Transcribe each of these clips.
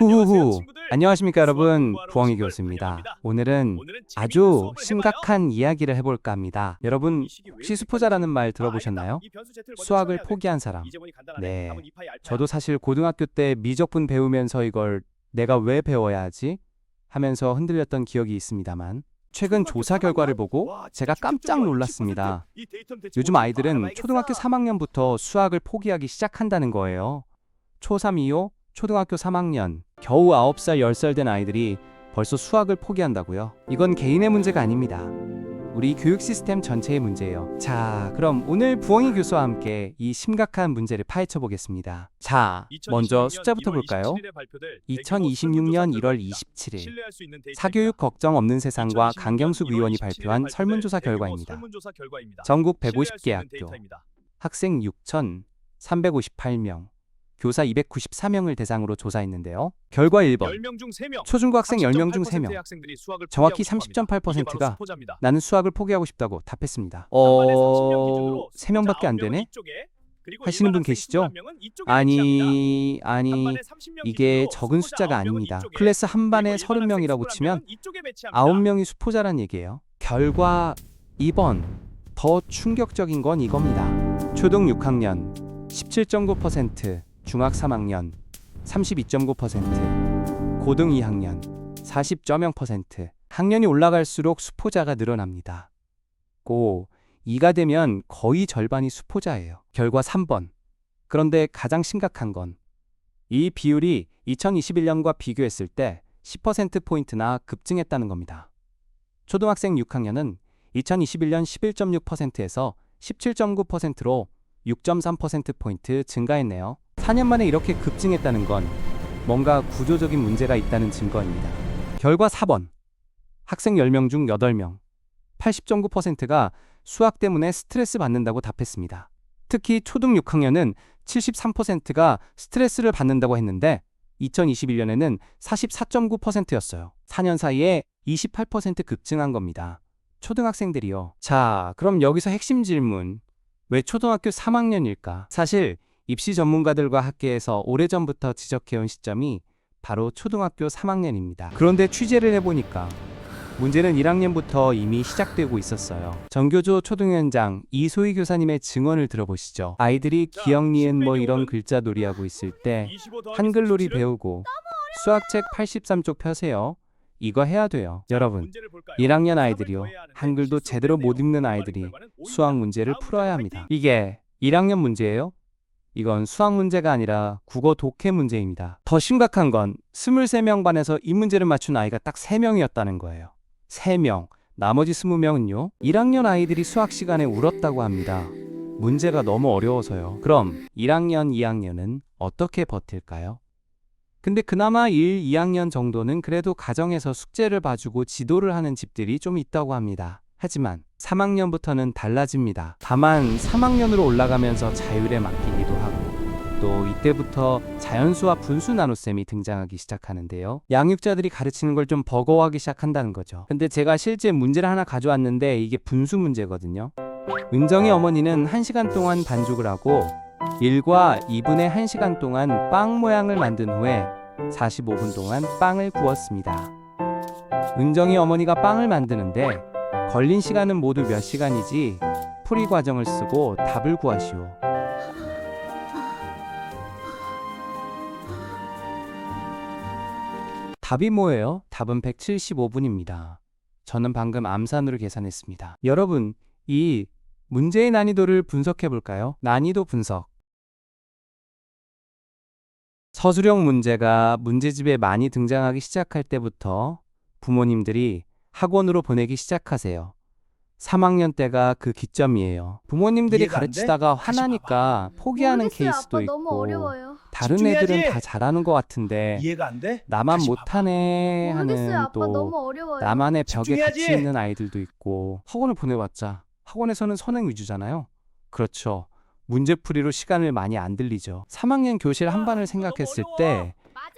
후후후. 안녕하십니까 여러분, 부엉이 교수입니다. 오늘은 아주 심각한 이야기를 해볼까 합니다. 여러분, 혹시 수포자라는 말 들어보셨나요? 수학을 포기한 사람. 네, 저도 사실 고등학교 때 미적분 배우면서 이걸 내가 왜 배워야 하지? 하면서 흔들렸던 기억이 있습니다만 최근 조사 결과를 보고 제가 깜짝 놀랐습니다. 요즘 아이들은 초등학교 3학년부터 수학을 포기하기 시작한다는 거예요. 초3 이후 초등학교 3학년, 겨우 9살, 10살 된 아이들이 벌써 수학을 포기한다고요? 이건 개인의 문제가 아닙니다. 우리 교육 시스템 전체의 문제예요. 자, 그럼 오늘 부엉이 교수와 함께 이 심각한 문제를 파헤쳐 보겠습니다. 자, 먼저 숫자부터 볼까요? 2026년 1월 27일 사교육 걱정 없는 세상과 강경숙 의원이 발표한 설문조사 결과입니다. 전국 150개 학교, 학생 6,358명, 교사 294명을 대상으로 조사했는데요. 결과 1번. 초중고 학생 10명 중 3명. 정확히 30.8%가 나는 수학을 포기하고 싶다고 답했습니다. 3명밖에 안 되네? 하시는 분 계시죠? 아니, 이게 적은 숫자가 아닙니다. 클래스 한 반에 30명이라고 치면 9명이 수포자란 얘기예요. 결과 2번. 더 충격적인 건 이겁니다. 초등 6학년 17.9%, 중학 3학년 32.9%, 고등 2학년 40.0%. 학년이 올라갈수록 수포자가 늘어납니다. 고 2가 되면 거의 절반이 수포자예요. 결과 3번. 그런데 가장 심각한 건 이 비율이 2021년과 비교했을 때 10%포인트나 급증했다는 겁니다. 초등학생 6학년은 2021년 11.6%에서 17.9%로 6.3%포인트 증가했네요. 4년 만에 이렇게 급증했다는 건 뭔가 구조적인 문제가 있다는 증거입니다. 결과 4번. 학생 10명 중 8명, 80.9%가 수학 때문에 스트레스 받는다고 답했습니다. 특히 초등 6학년은 73%가 스트레스를 받는다고 했는데 2021년에는 44.9%였어요. 4년 사이에 28% 급증한 겁니다. 초등학생들이요. 자, 그럼 여기서 핵심 질문. 왜 초등학교 3학년일까? 사실 입시 전문가들과 학계에서 오래전부터 지적해온 시점이 바로 초등학교 3학년입니다. 그런데 취재를 해보니까 문제는 1학년부터 이미 시작되고 있었어요. 정교조 초등위원장 이소희 교사님의 증언을 들어보시죠. 아이들이 기역, 니은 뭐 이런 글자 놀이하고 있을 때 한글놀이 배우고 수학책 83쪽 펴세요. 이거 해야 돼요. 여러분, 1학년 아이들이요. 한글도 제대로 못 읽는 아이들이 수학 문제를 풀어야 합니다. 이게 1학년 문제예요? 이건 수학 문제가 아니라 국어 독해 문제입니다. 더 심각한 건 23명 반에서 이 문제를 맞춘 아이가 딱 3명이었다는 거예요. 3명, 나머지 20명은요? 1학년 아이들이 수학 시간에 울었다고 합니다. 문제가 너무 어려워서요. 그럼 1학년, 2학년은 어떻게 버틸까요? 근데 그나마 1, 2학년 정도는 그래도 가정에서 숙제를 봐주고 지도를 하는 집들이 좀 있다고 합니다. 하지만 3학년부터는 달라집니다. 다만 3학년으로 올라가면서 자율에 맡기기도 하고 또 이때부터 자연수와 분수 나눗셈이 등장하기 시작하는데요. 양육자들이 가르치는 걸 좀 버거워하기 시작한다는 거죠. 근데 제가 실제 문제를 하나 가져왔는데 이게 분수 문제거든요. 은정이 어머니는 1시간 동안 반죽을 하고 1과 2분의 1시간 동안 빵 모양을 만든 후에 45분 동안 빵을 구웠습니다. 은정이 어머니가 빵을 만드는데 걸린 시간은 모두 몇 시간이지 풀이 과정을 쓰고 답을 구하시오. 답이 뭐예요? 답은 175분입니다. 저는 방금 암산으로 계산했습니다. 여러분, 이 문제의 난이도를 분석해 볼까요? 난이도 분석. 서술형 문제가 문제집에 많이 등장하기 시작할 때부터 부모님들이 학원으로 보내기 시작하세요. 3학년 때가 그 기점이에요. 부모님들이 가르치다가 화나니까 포기하는 모르겠어요. 케이스도 아빠 너무 있고 어려워요. 다른 집중해야지. 애들은 다 잘하는 것 같은데 이해가 안 돼? 나만 다시 못하네 모르겠어요. 하는 아빠 또 너무 어려워요. 나만의 벽에 집중해야지. 갇혀 있는 아이들도 있고 학원을 보내봤자 학원에서는 선행 위주잖아요. 그렇죠. 문제풀이로 시간을 많이 안 들리죠. 3학년 교실 한 반을 생각했을 때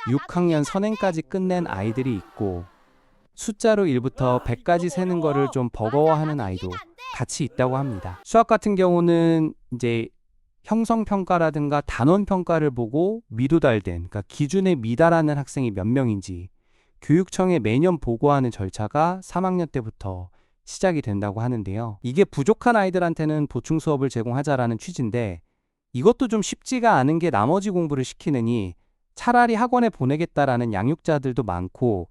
6학년 선행까지 끝낸 아이들이 있고 숫자로 1부터 100까지 세는 거를 좀 버거워하는 아이도 같이 있다고 합니다. 수학 같은 경우는 이제 형성평가라든가 단원평가를 보고 미도달된, 그러니까 기준에 미달하는 학생이 몇 명인지 교육청에 매년 보고하는 절차가 3학년 때부터 시작이 된다고 하는데요. 이게 부족한 아이들한테는 보충 수업을 제공하자라는 취지인데 이것도 좀 쉽지가 않은 게 나머지 공부를 시키느니 차라리 학원에 보내겠다라는 양육자들도 많고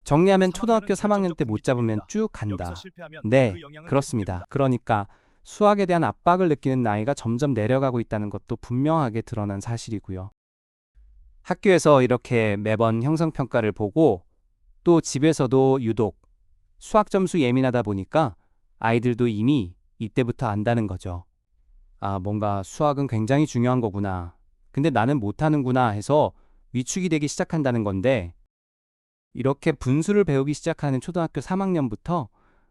정리하면 초등학교 3학년 때 못 잡으면 쭉 간다. 네, 그렇습니다. 그러니까 수학에 대한 압박을 느끼는 나이가 점점 내려가고 있다는 것도 분명하게 드러난 사실이고요. 학교에서 이렇게 매번 형성평가를 보고 또 집에서도 유독 수학 점수 예민하다 보니까 아이들도 이미 이때부터 안다는 거죠. 아, 뭔가 수학은 굉장히 중요한 거구나. 근데 나는 못하는구나 해서 위축이 되기 시작한다는 건데 이렇게 분수를 배우기 시작하는 초등학교 3학년부터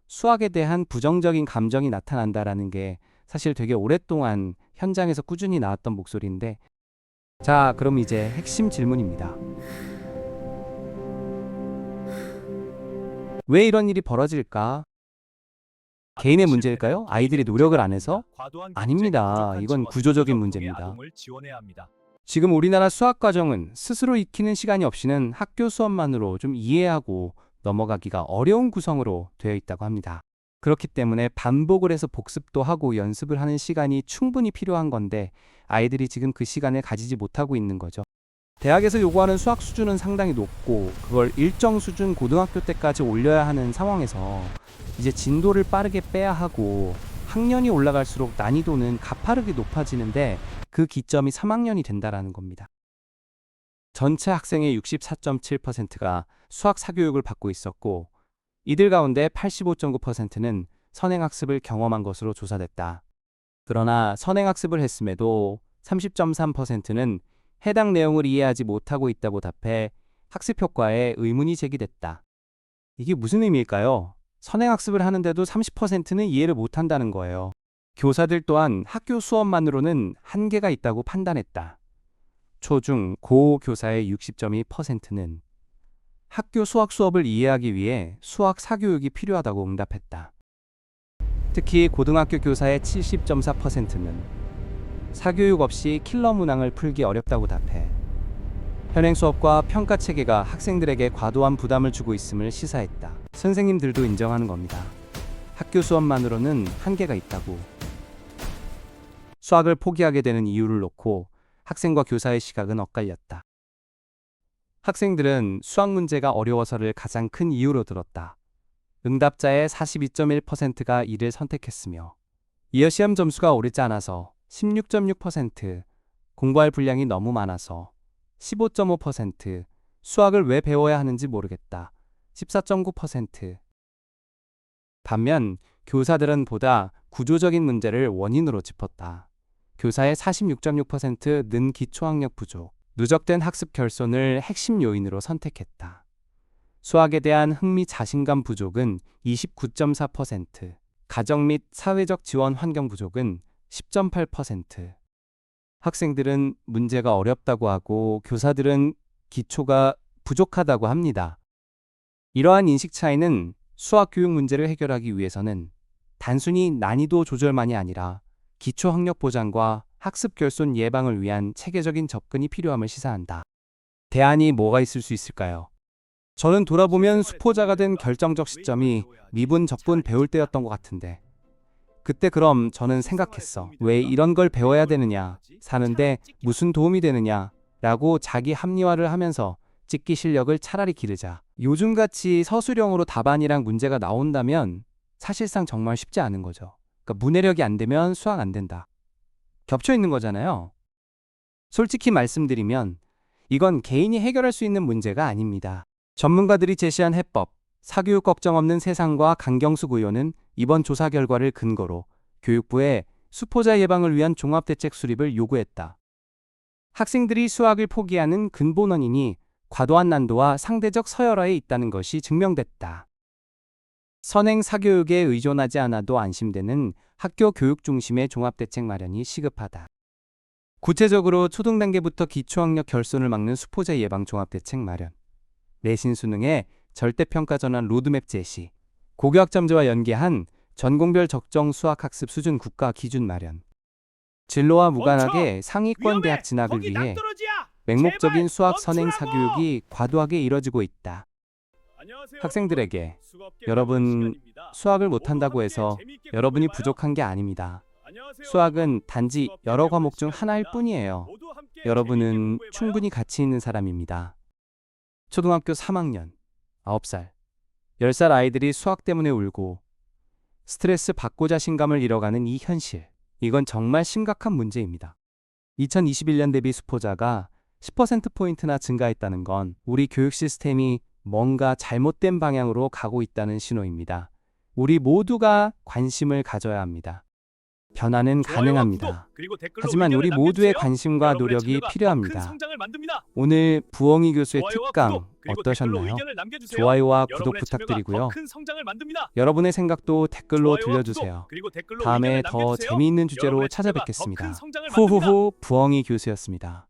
수학에 대한 부정적인 감정이 나타난다라는 게 사실 되게 오랫동안 현장에서 꾸준히 나왔던 목소리인데 자, 그럼 이제 핵심 질문입니다. 왜 이런 일이 벌어질까? 개인의 문제일까요? 아이들이 노력을 안 해서? 아닙니다. 이건 구조적인 문제입니다. 지금 우리나라 수학 과정은 스스로 익히는 시간이 없이는 학교 수업만으로 좀 이해하고 넘어가기가 어려운 구성으로 되어 있다고 합니다. 그렇기 때문에 반복을 해서 복습도 하고 연습을 하는 시간이 충분히 필요한 건데 아이들이 지금 그 시간을 가지지 못하고 있는 거죠. 대학에서 요구하는 수학 수준은 상당히 높고 그걸 일정 수준 고등학교 때까지 올려야 하는 상황에서 이제 진도를 빠르게 빼야 하고 학년이 올라갈수록 난이도는 가파르게 높아지는데 그 기점이 3학년이 된다라는 겁니다. 전체 학생의 64.7%가 수학 사교육을 받고 있었고 이들 가운데 85.9%는 선행학습을 경험한 것으로 조사됐다. 그러나 선행학습을 했음에도 30.3%는 해당 내용을 이해하지 못하고 있다고 답해 학습 효과에 의문이 제기됐다. 이게 무슨 의미일까요? 선행학습을 하는데도 30%는 이해를 못한다는 거예요. 교사들 또한 학교 수업만으로는 한계가 있다고 판단했다. 초중 고 교사의 60.2%는 학교 수학 수업을 이해하기 위해 수학 사교육이 필요하다고 응답했다. 특히 고등학교 교사의 70.4%는 사교육 없이 킬러 문항을 풀기 어렵다고 답해 현행 수업과 평가 체계가 학생들에게 과도한 부담을 주고 있음을 시사했다. 선생님들도 인정하는 겁니다. 학교 수업만으로는 한계가 있다고. 수학을 포기하게 되는 이유를 놓고 학생과 교사의 시각은 엇갈렸다. 학생들은 수학 문제가 어려워서를 가장 큰 이유로 들었다. 응답자의 42.1%가 이를 선택했으며 이어 시험 점수가 오르지 않아서 16.6%, 공부할 분량이 너무 많아서 15.5%, 수학을 왜 배워야 하는지 모르겠다. 14.9%. 반면 교사들은 보다 구조적인 문제를 원인으로 짚었다. 교사의 46.6%는 기초학력 부족, 누적된 학습 결손을 핵심 요인으로 선택했다. 수학에 대한 흥미 자신감 부족은 29.4%, 가정 및 사회적 지원 환경 부족은 10.8%. 학생들은 문제가 어렵다고 하고 교사들은 기초가 부족하다고 합니다. 이러한 인식 차이는 수학 교육 문제를 해결하기 위해서는 단순히 난이도 조절만이 아니라 기초 학력 보장과 학습 결손 예방을 위한 체계적인 접근이 필요함을 시사한다. 대안이 뭐가 있을 수 있을까요? 저는 돌아보면 수포자가 된 결정적 시점이 미분, 적분 배울 때였던 것 같은데 그때 그럼 저는 생각했어. 왜 이런 걸 배워야 되느냐? 사는데 무슨 도움이 되느냐? 라고 자기 합리화를 하면서 찍기 실력을 차라리 기르자. 요즘같이 서술형으로 답안이랑 문제가 나온다면 사실상 정말 쉽지 않은 거죠. 그러니까 문해력이 안 되면 수학 안 된다. 겹쳐 있는 거잖아요. 솔직히 말씀드리면 이건 개인이 해결할 수 있는 문제가 아닙니다. 전문가들이 제시한 해법, 사교육 걱정 없는 세상과 강경숙 의원은 이번 조사 결과를 근거로 교육부에 수포자 예방을 위한 종합대책 수립을 요구했다. 학생들이 수학을 포기하는 근본 원인이 과도한 난도와 상대적 서열화에 있다는 것이 증명됐다. 선행 사교육에 의존하지 않아도 안심되는 학교 교육 중심의 종합대책 마련이 시급하다. 구체적으로 초등단계부터 기초학력 결손을 막는 수포자 예방 종합대책 마련, 내신 수능의 절대평가 전환 로드맵 제시, 고교학점제와 연계한 전공별 적정 수학학습 수준 국가 기준 마련, 진로와 무관하게 상위권 위험해! 대학 진학을 거기 위해 낭떠러지야! 맹목적인 제발 수학 선행 멈추라고! 사교육이 과도하게 이뤄지고 있다. 안녕하세요, 학생들에게 여러분. 수업계 여러분 시간입니다. 수학을 모두 못한다고 함께 해서 재미있게 여러분이 공부해봐요. 부족한 게 아닙니다. 안녕하세요, 수학은 여러분. 단지 수업계 여러 배우는 과목 중 하나일 시간입니다. 뿐이에요. 모두 함께 재미있게 여러분은 공부해봐요. 충분히 가치 있는 사람입니다. 초등학교 3학년, 9살, 10살 아이들이 수학 때문에 울고 스트레스 받고 자신감을 잃어가는 이 현실. 이건 정말 심각한 문제입니다. 2021년 대비 수포자가 10%포인트나 증가했다는 건 우리 교육 시스템이 뭔가 잘못된 방향으로 가고 있다는 신호입니다. 우리 모두가 관심을 가져야 합니다. 변화는 좋아요와 가능합니다. 구독, 그리고 댓글로 하지만 의견을 우리 모두의 남겨주세요. 관심과 여러분의 노력이 참여가 더 큰 필요합니다. 성장을 만듭니다. 오늘 부엉이 교수의 좋아요와 특강 구독, 그리고 댓글로 어떠셨나요? 의견을 남겨주세요. 좋아요와 구독 여러분의 참여가 부탁드리고요. 더 큰 성장을 만듭니다. 여러분의 생각도 댓글로 좋아요와 들려주세요. 구독, 그리고 댓글로 다음에 의견을 더 남겨주세요. 재미있는 주제로 여러분의 참여가 더 찾아뵙겠습니다. 큰 성장을 만듭니다. 후후후 부엉이 교수였습니다.